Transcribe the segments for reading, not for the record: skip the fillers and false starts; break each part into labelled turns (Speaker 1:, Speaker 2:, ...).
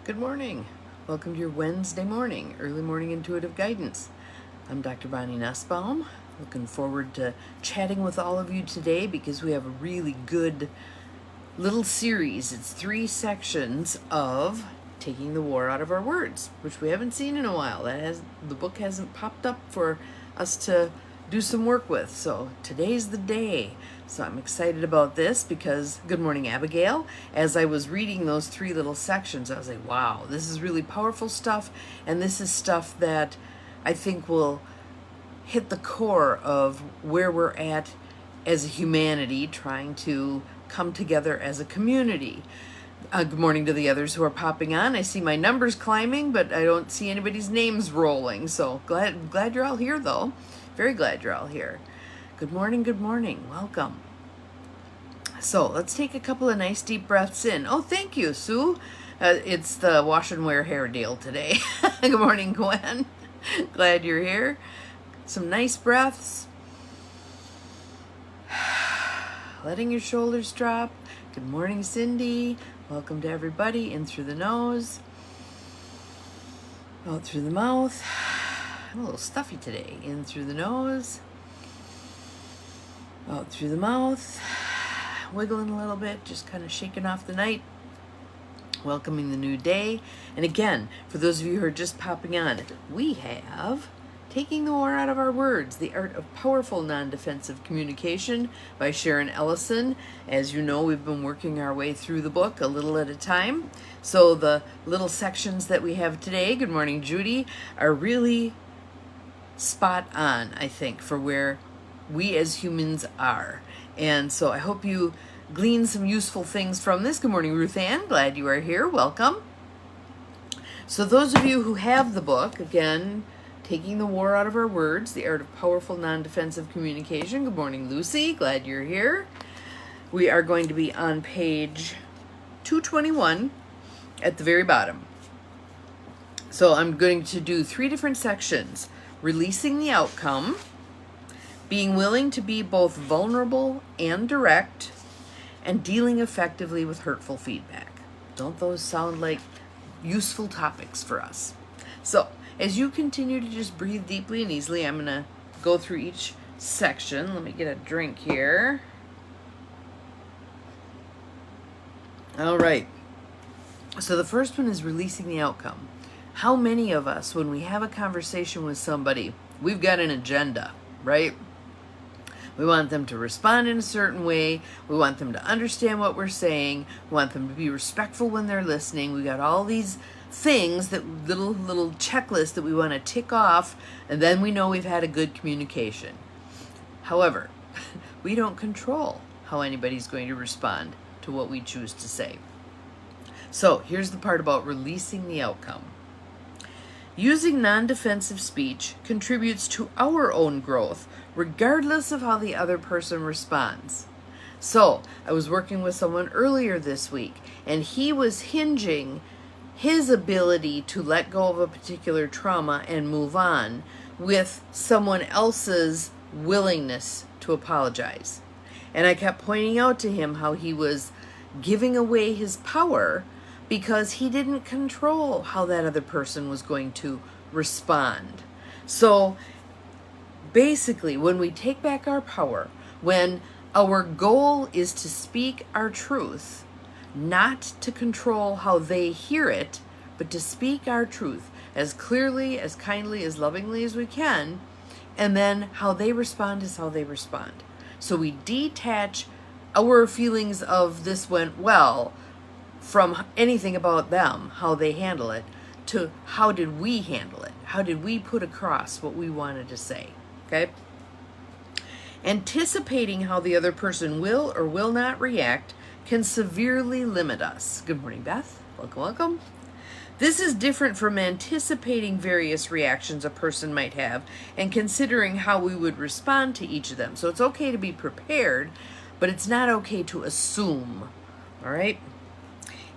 Speaker 1: Good morning. Welcome to your Wednesday morning, early morning intuitive guidance. I'm Dr. Bonnie Nussbaum. Looking forward to chatting with all of you today because we have a really good little series. It's 3 sections of taking the war out of our words, which we haven't seen in a while. The book hasn't popped up for us to do some work with. So today's the day. So I'm excited about this because, good morning, Abigail. As I was reading those 3 little sections, I was like, wow, this is really powerful stuff. And this is stuff that I think will hit the core of where we're at as a humanity, trying to come together as a community. Good morning to the others who are popping on. I see my numbers climbing, but I don't see anybody's names rolling. So glad you're all here, though. Very glad you're all here. Good morning, welcome. So let's take a couple of nice deep breaths in. Oh, thank you, Sue. It's the wash and wear hair deal today. Good morning, Gwen. Glad you're here. Some nice breaths. Letting your shoulders drop. Good morning, Cindy. Welcome to everybody. In through the nose. Out through the mouth. I'm a little stuffy today. In through the nose. Out through the mouth. Wiggling a little bit. Just kind of shaking off the night. Welcoming the new day. And again, for those of you who are just popping on, we have Taking the War Out of Our Words, The Art of Powerful Non-Defensive Communication by Sharon Ellison. As you know, we've been working our way through the book a little at a time. So the little sections that we have today, good morning, Judy, are really spot on, I think, for where we as humans are. And so I hope you glean some useful things from this. Good morning, Ruth Ann. Glad you are here. Welcome. So those of you who have the book, again, Taking the War Out of Our Words, The Art of Powerful Non-Defensive Communication. Good morning, Lucy. Glad you're here. We are going to be on page 221 at the very bottom. So I'm going to do 3 different sections. Releasing the outcome, being willing to be both vulnerable and direct, and dealing effectively with hurtful feedback. Don't those sound like useful topics for us? So as you continue to just breathe deeply and easily, I'm going to go through each section. Let me get a drink here. All right. So the first one is releasing the outcome. How many of us, when we have a conversation with somebody, we've got an agenda, right? We want them to respond in a certain way. We want them to understand what we're saying. We want them to be respectful when they're listening. We got all these things, that little checklist that we want to tick off, and then we know we've had a good communication. However, we don't control how anybody's going to respond to what we choose to say. So here's the part about releasing the outcome. Using non-defensive speech contributes to our own growth, regardless of how the other person responds. So I was working with someone earlier this week, and he was hinging his ability to let go of a particular trauma and move on with someone else's willingness to apologize. And I kept pointing out to him how he was giving away his power because he didn't control how that other person was going to respond. So basically, when we take back our power, when our goal is to speak our truth, not to control how they hear it, but to speak our truth as clearly, as kindly, as lovingly as we can, and then how they respond is how they respond. So we detach our feelings of this went well from anything about them, how they handle it, to how did we handle it? How did we put across what we wanted to say? Okay? Anticipating how the other person will or will not react can severely limit us. Good morning, Beth. Welcome. This is different from anticipating various reactions a person might have and considering how we would respond to each of them. So it's okay to be prepared, but it's not okay to assume. All right?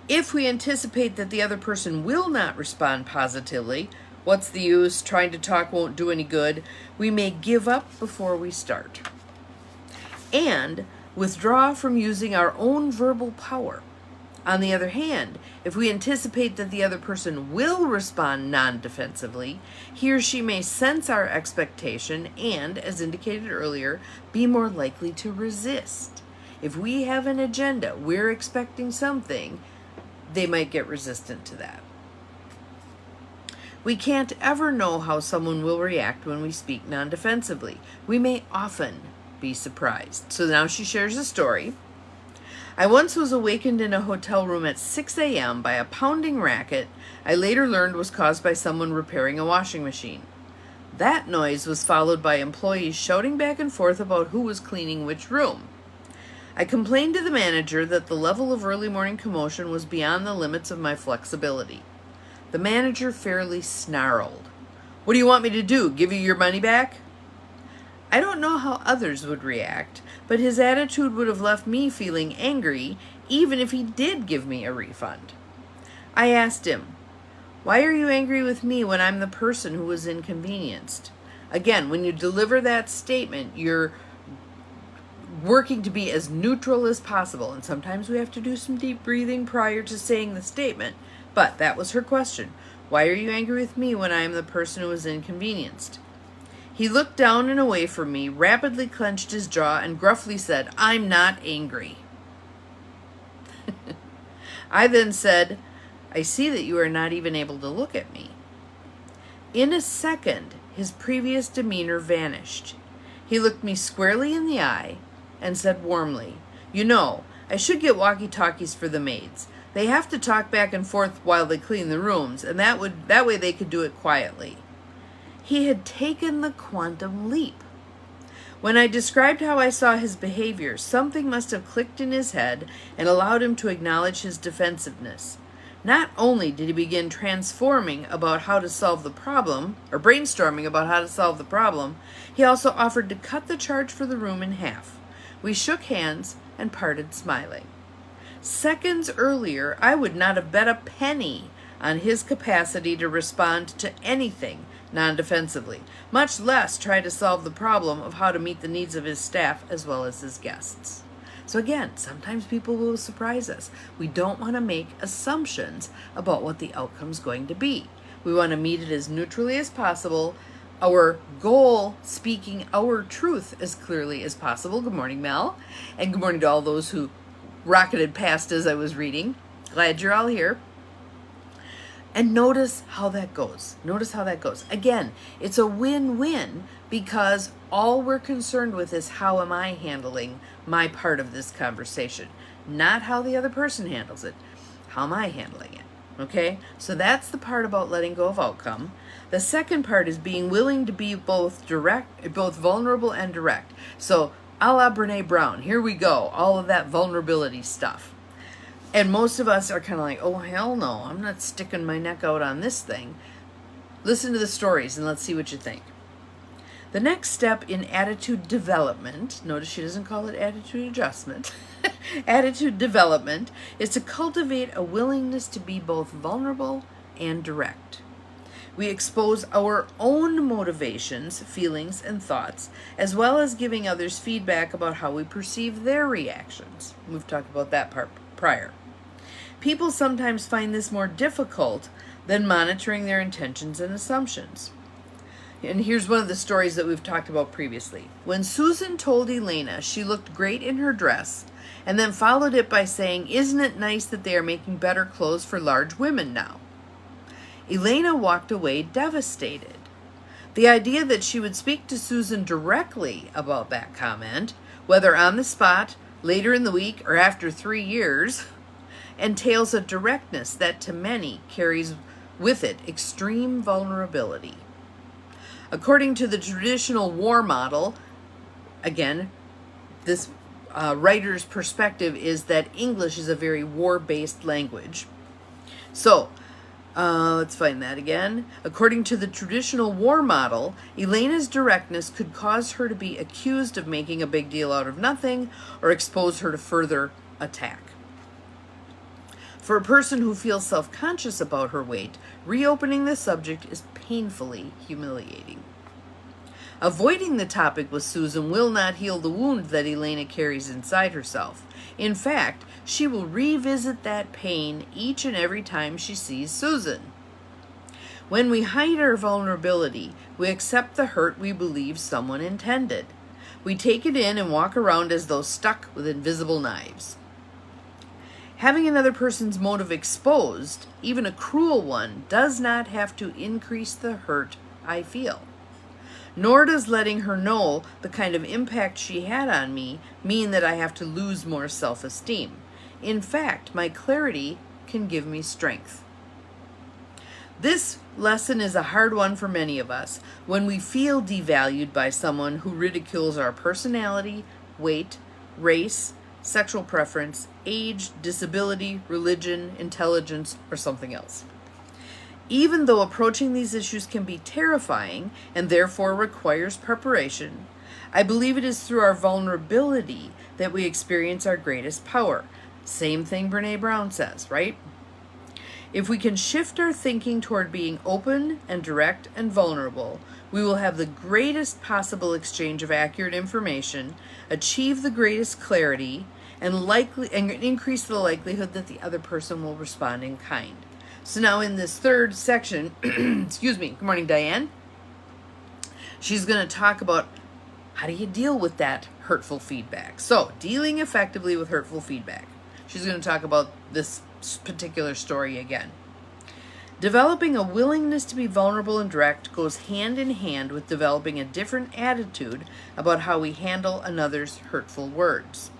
Speaker 1: If we anticipate that the other person will not respond positively, what's the use? Trying to talk won't do any good. We may give up before we start. And withdraw from using our own verbal power. On the other hand, if we anticipate that the other person will respond non-defensively, he or she may sense our expectation and, as indicated earlier, be more likely to resist. If we have an agenda, we're expecting something, they might get resistant to that. We can't ever know how someone will react when we speak non-defensively. We may often be surprised. So now she shares a story. I once was awakened in a hotel room at 6 a.m. by a pounding racket I later learned was caused by someone repairing a washing machine. That noise was followed by employees shouting back and forth about who was cleaning which room. I complained to the manager that the level of early morning commotion was beyond the limits of my flexibility. The manager fairly snarled. "What do you want me to do? Give you your money back?" I don't know how others would react, but his attitude would have left me feeling angry even if he did give me a refund. I asked him, "Why are you angry with me when I'm the person who was inconvenienced?" Again, when you deliver that statement, you're working to be as neutral as possible, and sometimes we have to do some deep breathing prior to saying the statement, but that was her question. Why are you angry with me when I am the person who was inconvenienced? He looked down and away from me, rapidly clenched his jaw, and gruffly said, "I'm not angry." I then said, "I see that you are not even able to look at me." In a second, his previous demeanor vanished. He looked me squarely in the eye and said warmly, "You know, I should get walkie-talkies for the maids. They have to talk back and forth while they clean the rooms, and that way they could do it quietly." He had taken the quantum leap. When I described how I saw his behavior, something must have clicked in his head and allowed him to acknowledge his defensiveness. Not only did he begin transforming about how to solve the problem, or brainstorming about how to solve the problem, he also offered to cut the charge for the room in half. We shook hands and parted smiling. Seconds earlier, I would not have bet a penny on his capacity to respond to anything non-defensively, much less try to solve the problem of how to meet the needs of his staff as well as his guests. So again, sometimes people will surprise us. We don't want to make assumptions about what the outcome's going to be. We want to meet it as neutrally as possible. Our goal, speaking our truth as clearly as possible. Good morning, Mel. And good morning to all those who rocketed past as I was reading. Glad you're all here. And notice how that goes. Notice how that goes. Again, it's a win-win because all we're concerned with is how am I handling my part of this conversation, not how the other person handles it. How am I handling it? Okay? So that's the part about letting go of outcome. The second part is being willing to be both vulnerable and direct. So, a la Brene Brown, here we go, all of that vulnerability stuff. And most of us are kind of like, oh, hell no, I'm not sticking my neck out on this thing. Listen to the stories and let's see what you think. The next step in attitude development, notice she doesn't call it attitude adjustment, attitude development is to cultivate a willingness to be both vulnerable and direct. We expose our own motivations, feelings, and thoughts, as well as giving others feedback about how we perceive their reactions. We've talked about that part prior. People sometimes find this more difficult than monitoring their intentions and assumptions. And here's one of the stories that we've talked about previously. When Susan told Elena she looked great in her dress, and then followed it by saying, "Isn't it nice that they are making better clothes for large women now?" Elena walked away devastated. The idea that she would speak to Susan directly about that comment, whether on the spot, later in the week, or after 3 years, entails a directness that to many carries with it extreme vulnerability. According to the traditional war model, again, this writer's perspective is that English is a very war-based language. So, let's find that again. According to the traditional war model, Elena's directness could cause her to be accused of making a big deal out of nothing or expose her to further attack. For a person who feels self-conscious about her weight, reopening the subject is painfully humiliating. Avoiding the topic with Susan will not heal the wound that Elena carries inside herself. In fact, she will revisit that pain each and every time she sees Susan. When we hide our vulnerability, we accept the hurt we believe someone intended. We take it in and walk around as though stuck with invisible knives. Having another person's motive exposed, even a cruel one, does not have to increase the hurt I feel. Nor does letting her know the kind of impact she had on me mean that I have to lose more self-esteem. In fact, my clarity can give me strength. This lesson is a hard one for many of us when we feel devalued by someone who ridicules our personality, weight, race, sexual preference, age, disability, religion, intelligence, or something else. Even though approaching these issues can be terrifying and therefore requires preparation, I believe it is through our vulnerability that we experience our greatest power. Same thing Brene Brown says, right? If we can shift our thinking toward being open and direct and vulnerable, we will have the greatest possible exchange of accurate information, achieve the greatest clarity, and increase the likelihood that the other person will respond in kind. So now in this third section, excuse me, good morning, Diane. She's going to talk about how do you deal with that hurtful feedback. So dealing effectively with hurtful feedback. She's going to talk about this particular story again. Developing a willingness to be vulnerable and direct goes hand in hand with developing a different attitude about how we handle another's hurtful words.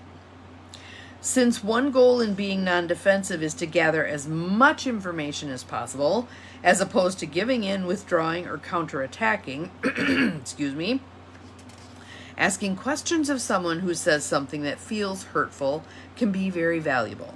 Speaker 1: Since one goal in being non-defensive is to gather as much information as possible, as opposed to giving in, withdrawing, or counterattacking, excuse me, asking questions of someone who says something that feels hurtful can be very valuable.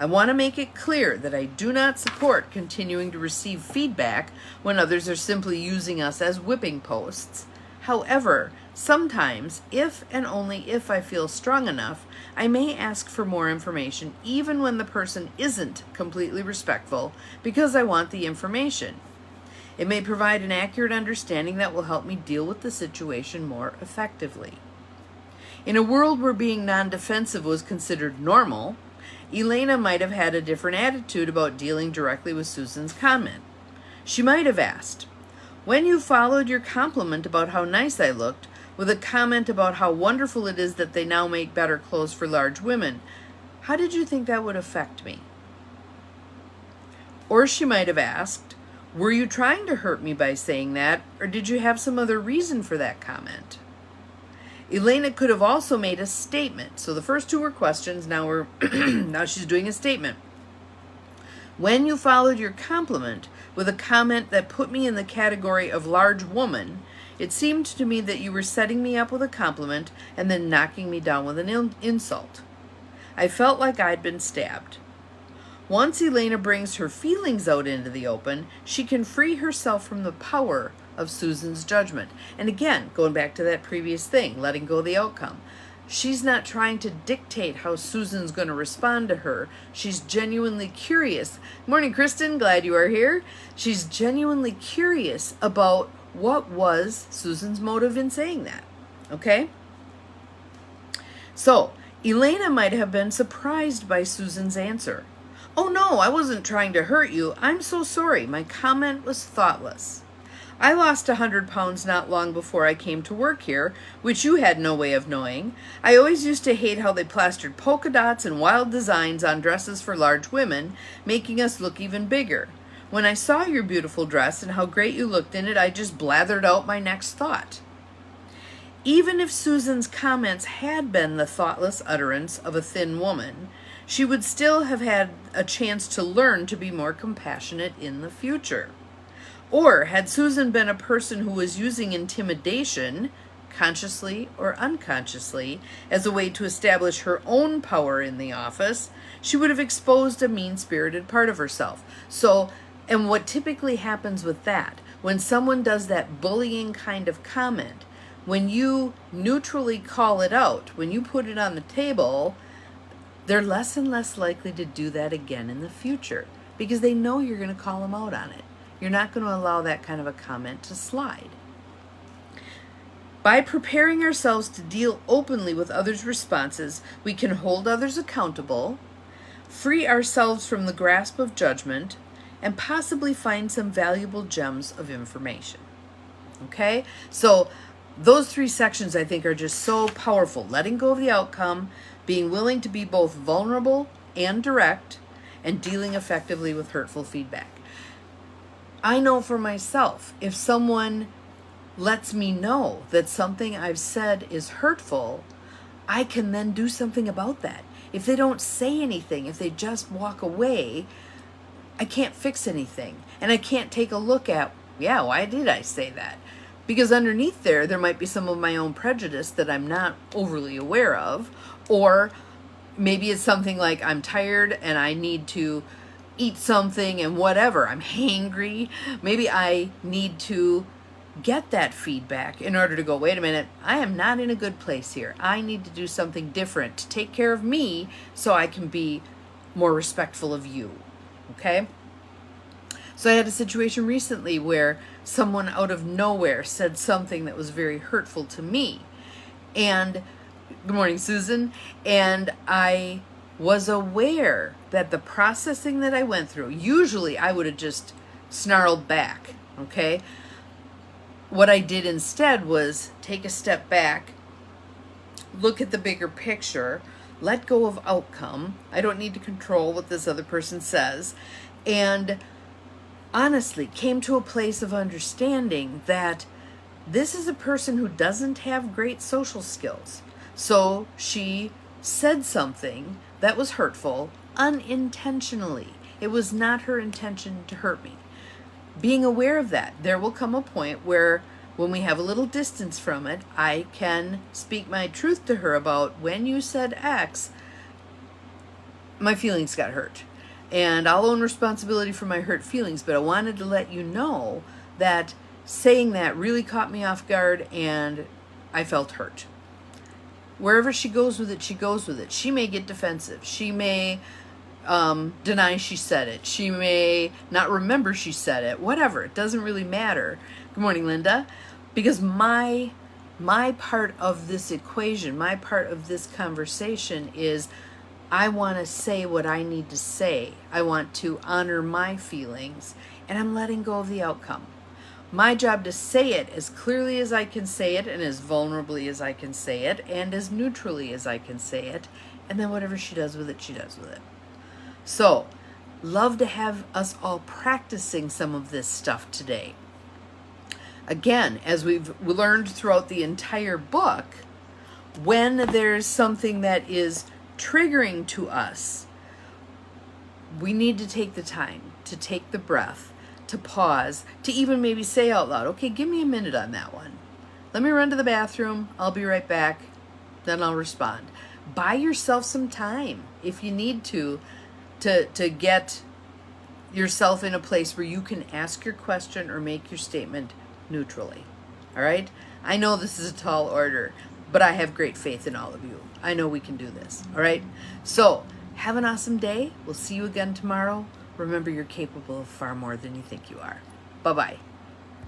Speaker 1: I want to make it clear that I do not support continuing to receive feedback when others are simply using us as whipping posts. However, sometimes, if and only if I feel strong enough, I may ask for more information even when the person isn't completely respectful because I want the information. It may provide an accurate understanding that will help me deal with the situation more effectively. In a world where being non-defensive was considered normal, Elena might have had a different attitude about dealing directly with Susan's comment. She might have asked, "When you followed your compliment about how nice I looked with a comment about how wonderful it is that they now make better clothes for large women, how did you think that would affect me?" Or she might have asked, "Were you trying to hurt me by saying that, or did you have some other reason for that comment?" Elena could have also made a statement. So the first two were questions, now she's doing a statement. "When you followed your compliment with a comment that put me in the category of large woman, it seemed to me that you were setting me up with a compliment and then knocking me down with an insult. I felt like I'd been stabbed." Once Elena brings her feelings out into the open, she can free herself from the power of Susan's judgment. And again, going back to that previous thing, letting go of the outcome. She's not trying to dictate how Susan's going to respond to her. She's genuinely curious. Morning, Kristen. Glad you are here. She's genuinely curious about what was Susan's motive in saying that. Okay? So, Elena might have been surprised by Susan's answer. "Oh no, I wasn't trying to hurt you. I'm so sorry. My comment was thoughtless. I lost 100 pounds not long before I came to work here, which you had no way of knowing. I always used to hate how they plastered polka dots and wild designs on dresses for large women, making us look even bigger. When I saw your beautiful dress and how great you looked in it, I just blathered out my next thought." Even if Susan's comments had been the thoughtless utterance of a thin woman, she would still have had a chance to learn to be more compassionate in the future. Or had Susan been a person who was using intimidation, consciously or unconsciously, as a way to establish her own power in the office, she would have exposed a mean-spirited part of herself. And what typically happens with that, when someone does that bullying kind of comment, when you neutrally call it out, when you put it on the table, they're less and less likely to do that again in the future because they know you're going to call them out on it. You're not going to allow that kind of a comment to slide. By preparing ourselves to deal openly with others' responses, we can hold others accountable, free ourselves from the grasp of judgment, and possibly find some valuable gems of information. Okay? So those 3 sections I think are just so powerful. Letting go of the outcome, being willing to be both vulnerable and direct, and dealing effectively with hurtful feedback. I know for myself, if someone lets me know that something I've said is hurtful, I can then do something about that. If they don't say anything, if they just walk away, I can't fix anything. And I can't take a look at, why did I say that? Because underneath there might be some of my own prejudice that I'm not overly aware of. Or maybe it's something like I'm tired and I need to eat something and whatever. I'm hangry. Maybe I need to get that feedback in order to go, wait a minute, I am not in a good place here. I need to do something different to take care of me so I can be more respectful of you. Okay? So I had a situation recently where someone out of nowhere said something that was very hurtful to me. And good morning, Susan. And I was aware that the processing that I went through, usually I would have just snarled back. Okay? What I did instead was take a step back, look at the bigger picture, let go of outcome. I don't need to control what this other person says. And honestly came to a place of understanding that this is a person who doesn't have great social skills. So she said something that was hurtful unintentionally. It was not her intention to hurt me. Being aware of that, there will come a point where when we have a little distance from it, I can speak my truth to her about when you said X, my feelings got hurt. And I'll own responsibility for my hurt feelings, but I wanted to let you know that saying that really caught me off guard and I felt hurt. Wherever she goes with it, she goes with it. She may get defensive. She may deny she said it. She may not remember she said it. Whatever. It doesn't really matter. Good morning, Linda. Because my part of this equation, my part of this conversation is I want to say what I need to say. I want to honor my feelings, and I'm letting go of the outcome. My job to say it as clearly as I can say it, and as vulnerably as I can say it, and as neutrally as I can say it, and then whatever she does with it, she does with it. So, love to have us all practicing some of this stuff today. Again, as we've learned throughout the entire book, when there's something that is triggering to us, we need to take the time, to take the breath, to pause, to even maybe say out loud, okay, give me a minute on that one. Let me run to the bathroom. I'll be right back. Then I'll respond. Buy yourself some time if you need to get yourself in a place where you can ask your question or make your statement neutrally. All right? I know this is a tall order, but I have great faith in all of you. I know we can do this. All right? So, have an awesome day. We'll see you again tomorrow. Remember, you're capable of far more than you think you are. Bye-bye.